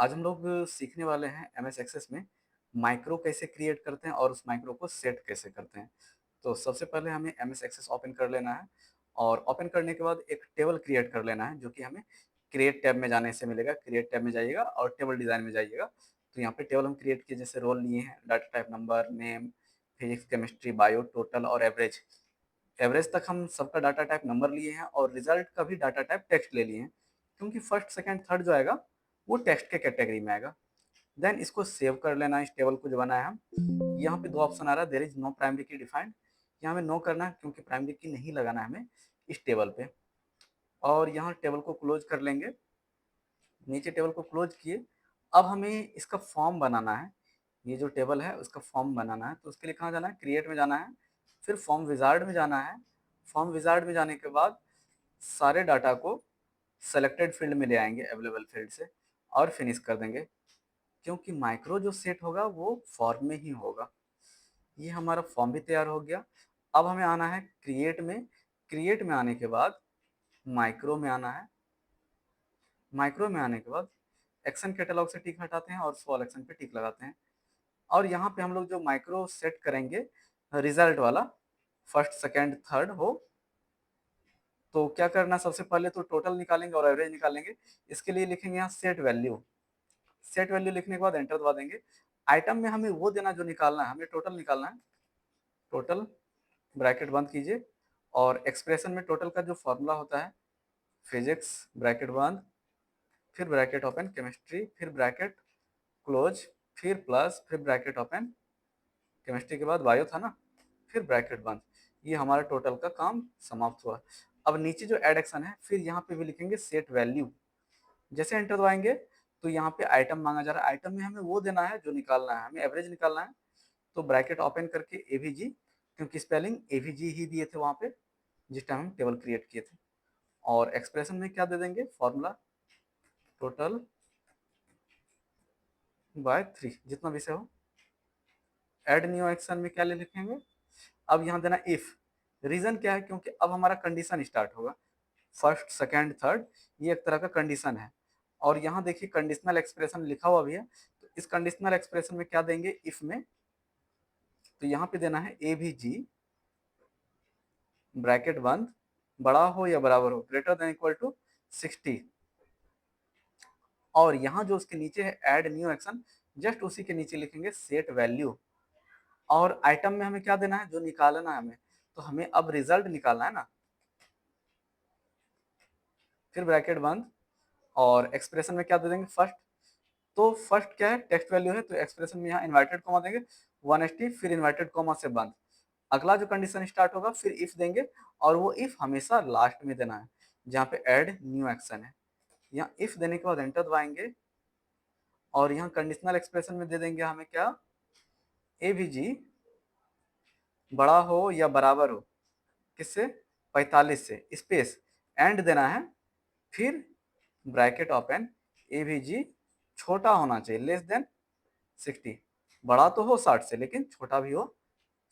आज हम लोग सीखने वाले हैं एमएस एक्सेस में माइक्रो कैसे क्रिएट करते हैं और उस माइक्रो को सेट कैसे करते हैं। तो सबसे पहले हमें एमएस एक्सेस ओपन कर लेना है और ओपन करने के बाद एक टेबल क्रिएट कर लेना है जो कि हमें क्रिएट टैब में जाने से मिलेगा। क्रिएट टैब में जाइएगा और टेबल डिज़ाइन में जाइएगा। तो यहाँ पे टेबल हम क्रिएट किए, जैसे रोल लिए हैं, data type, number, name, physics, chemistry, bio, total और एवरेज। एवरेज तक हम सबका डाटा टाइप नंबर लिए हैं और रिजल्ट का भी डाटा टाइप टेक्स्ट ले लिए हैं, क्योंकि फर्स्ट सेकंड थर्ड जो आएगा वो टेक्स्ट के कैटेगरी में आएगा। देन इसको सेव कर लेना है, इस टेबल को जो बनाया हम। यहाँ पे दो ऑप्शन आ रहा है, देयर इज नो प्राइमरी की डिफाइंड। यहाँ हमें नो करना है क्योंकि प्राइमरी की नहीं लगाना है हमें इस टेबल पे। और यहाँ टेबल को क्लोज कर लेंगे। नीचे टेबल को क्लोज किए। अब हमें इसका फॉर्म बनाना है। ये जो टेबल है उसका फॉर्म बनाना है, तो उसके लिए कहाँ जाना है, क्रिएट में जाना है, फिर फॉर्म विजार्ड में जाना है। फॉर्म विजार्ड में जाने के बाद सारे डाटा को सेलेक्टेड फील्ड में ले आएंगे, अवेलेबल फील्ड से, और फिनिश कर देंगे, क्योंकि माइक्रो जो सेट होगा वो फॉर्म में ही होगा। ये हमारा फॉर्म भी तैयार हो गया। अब हमें आना है क्रिएट में। क्रिएट में आने के बाद माइक्रो में आना है। माइक्रो में आने के बाद एक्शन कैटलॉग से टिक हटाते हैं और सॉल एक्शन पे टिक लगाते हैं। और यहाँ पे हम लोग जो माइक्रो सेट करेंगे, रिजल्ट वाला, फर्स्ट सेकेंड थर्ड हो, तो क्या करना, सबसे पहले तो टोटल निकालेंगे और एवरेज निकालेंगे। इसके लिए लिखेंगे यहाँ सेट वैल्यू। सेट वैल्यू लिखने के बाद एंटर दबा देंगे। आइटम में हमें वो देना जो निकालना है, हमें टोटल निकालना है। टोटल, ब्रैकेट बंद कीजिए, और एक्सप्रेशन में टोटल का जो फॉर्मूला होता है, फिजिक्स, ब्रैकेट बंद, फिर ब्रैकेट ओपन, केमिस्ट्री, फिर ब्रैकेट क्लोज, फिर प्लस, फिर ब्रैकेट ओपन, केमिस्ट्री के बाद बायो था ना, फिर ब्रैकेट बंद। ये हमारा टोटल का काम समाप्त हुआ। अब नीचे जो एड एक्शन है, फिर यहाँ पे भी लिखेंगे सेट वैल्यू। जैसे एंटर दबाएंगे तो यहाँ पे आइटम मांगा जा रहा है। आइटम में हमें वो देना है जो निकालना है, हमें एवरेज निकालना है। तो ब्रैकेट ओपन करके एवीजी, क्योंकि स्पेलिंग एवीजी ही दिए थे वहाँ पे जिस टाइम हम टेबल क्रिएट किए थे। और एक्सप्रेशन में क्या दे देंगे, फॉर्मूला टोटल बाय 3, जितना भी से हो। एड न्यू एक्शन में क्या ले लिखेंगे, अब यहाँ देना इफ। रीजन क्या है, क्योंकि अब हमारा कंडीशन स्टार्ट होगा। फर्स्ट सेकेंड थर्ड, ये एक तरह का कंडीशन है। और यहाँ देखिए कंडीशनल एक्सप्रेशन लिखा हुआ भी है। तो इस कंडीशनल एक्सप्रेशन में क्या देंगे, इफ में, तो यहाँ पे देना है ए भी जी, ब्रैकेट बंद, बड़ा हो या बराबर हो, ग्रेटर देन इक्वल टू 60। और यहाँ जो उसके नीचे है ऐड न्यू एक्शन, जस्ट उसी के नीचे लिखेंगे सेट वैल्यू। और आइटम में हमें क्या देना है, जो निकालना है हमें, तो हमें अब रिजल्ट निकालना है ना। फिर ब्रैकेट बंद, और एक्सप्रेशन में क्या दे देंगे, फर्स्ट। तो फर्स्ट क्या है, टेक्स्ट वैल्यू है, तो एक्सप्रेशन में यहाँ इन्वर्टेड कॉमा देंगे 180, फिर इन्वर्टेड कॉमा से बंद। अगला जो कंडीशन स्टार्ट होगा फिर इफ देंगे, और वो इफ हमेशा लास्ट में देना है जहाँ पे ऐड न्यू एक्शन है। यहाँ इफ देने के बाद एंटर दबाएंगे, और यहाँ कंडीशनल एक्सप्रेशन में दे देंगे हमें क्या, ए भी जी बड़ा हो या बराबर हो, किससे, 45 से, स्पेस, एंड देना है, फिर ब्रैकेट ओपन, ए भी जी छोटा होना चाहिए, लेस देन 60। बड़ा तो हो 60 से लेकिन छोटा भी हो,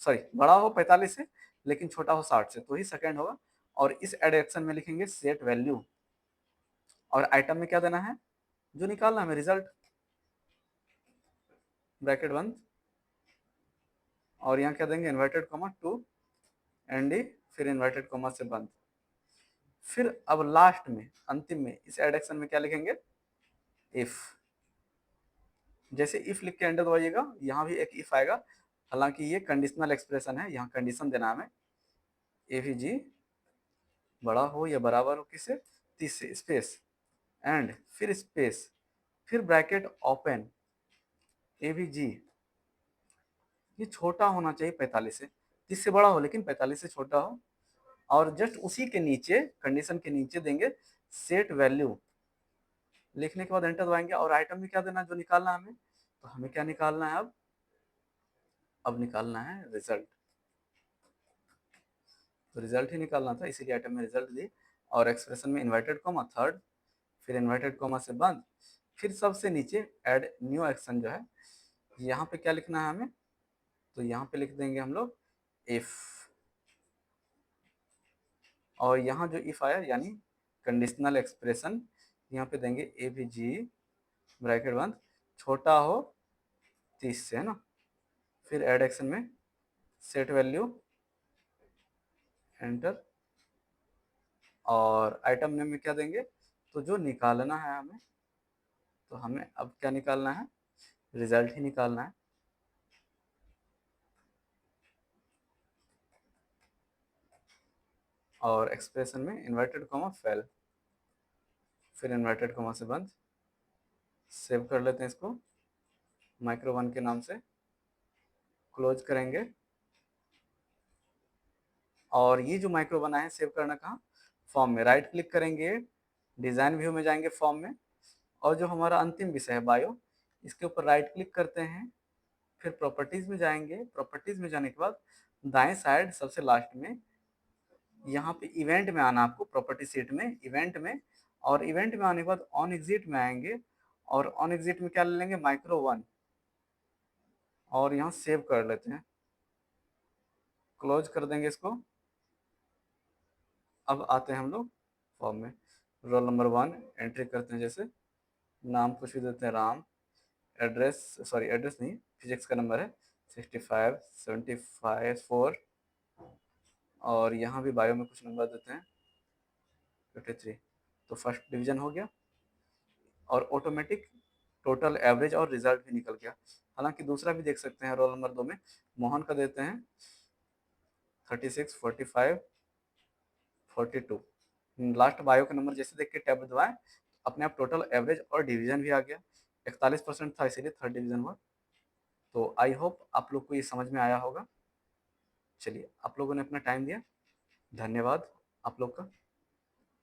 सॉरी, बड़ा हो 45 से लेकिन छोटा हो 60 से, तो ही सेकंड होगा। और इस एडिशन में लिखेंगे सेट वैल्यू। और आइटम में क्या देना है, जो निकालना है हमें, रिजल्ट, ब्रैकेट बंद, और यहाँ क्या देंगे, inverted comma two and D, फिर इन्वर्टेड कॉमा से बंद। फिर अब लास्ट में, अंतिम में, इस एडिशन में क्या लिखेंगे, इफ। जैसे इफ लिख के एंटर दबाइएगा, यहाँ भी एक इफ आएगा। हालांकि ये कंडीशनल एक्सप्रेशन है, यहाँ कंडीशन देना हमें, ए भी जी बड़ा हो या बराबर हो किससे, 30 से, स्पेस, एंड फिर स्पेस, फिर ब्रैकेट ओपन, ए भी जी ये छोटा होना चाहिए 45 से, 30 से बड़ा हो लेकिन 45 से छोटा हो। और जस्ट उसी के नीचे, कंडीशन के नीचे देंगे सेट वैल्यू। लिखने के बाद एंटर दबाएंगे, और आइटम में क्या देना, जो निकालना है हमें, तो हमें क्या निकालना है, अब निकालना है रिजल्ट। तो रिजल्ट ही निकालना था, इसीलिए आइटम में रिजल्ट दी। और एक्सप्रेशन में इन्वर्टेड कॉमा थर्ड, फिर इन्वर्टेड कॉमा से बंद, फिर सबसे नीचे ऐड न्यू एक्शन जो है, यहाँ पे क्या लिखना है हमें, तो यहाँ पे लिख देंगे हम लोग इफ। और यहाँ जो इफ आया यानी कंडीशनल एक्सप्रेशन, यहाँ पे देंगे ए भी जी ब्रैकेट बंद, छोटा हो 30 से, है ना। फिर ऐड एक्शन में सेट वैल्यू, एंटर, और आइटम नेम में क्या देंगे, तो जो निकालना है हमें, तो हमें अब क्या निकालना है, रिजल्ट ही निकालना है। और एक्सप्रेशन में इन्वर्टेड कॉमा फेल, फिर इन्वर्टेड कॉमा से बंद। सेव कर लेते हैं इसको माइक्रो वन के नाम से, क्लोज करेंगे। और ये जो माइक्रो बना है सेव करना कहाँ, फॉर्म में, राइट क्लिक करेंगे, डिज़ाइन व्यू में जाएंगे फॉर्म में, और जो हमारा अंतिम विषय है बायो, इसके ऊपर राइट क्लिक करते हैं, फिर प्रॉपर्टीज़ में जाएंगे। प्रॉपर्टीज़ में जाने के बाद दाएं साइड सबसे लास्ट में यहाँ पे इवेंट में आना आपको, प्रॉपर्टी सीट में इवेंट में, और इवेंट में आने के बाद ऑन एग्जिट में आएंगे, और ऑन एग्जिट में क्या ले लेंगे, माइक्रो वन, और यहाँ सेव कर लेते हैं, क्लोज कर देंगे इसको। अब आते हैं हम लोग फॉर्म में, रोल नंबर 1 एंट्री करते हैं, जैसे नाम कुछ भी देते हैं राम, एड्रेस, सॉरी एड्रेस नहीं, फिजिक्स का नंबर है 65 75 4, और यहाँ भी बायो में कुछ नंबर देते हैं 53। तो फर्स्ट डिवीजन हो गया, और ऑटोमेटिक टोटल एवरेज और रिजल्ट भी निकल गया। हालांकि दूसरा भी देख सकते हैं, रोल नंबर 2 में मोहन का देते हैं 36 45 42। लास्ट बायो का नंबर जैसे देख के टैब दबाएं, अपने आप टोटल एवरेज और डिवीजन भी आ गया। 41% था, इसीलिए थर्ड डिवीजन हुआ। तो आई होप आप लोग को ये समझ में आया होगा। चलिए, आप लोगों ने अपना टाइम दिया, धन्यवाद आप लोग का।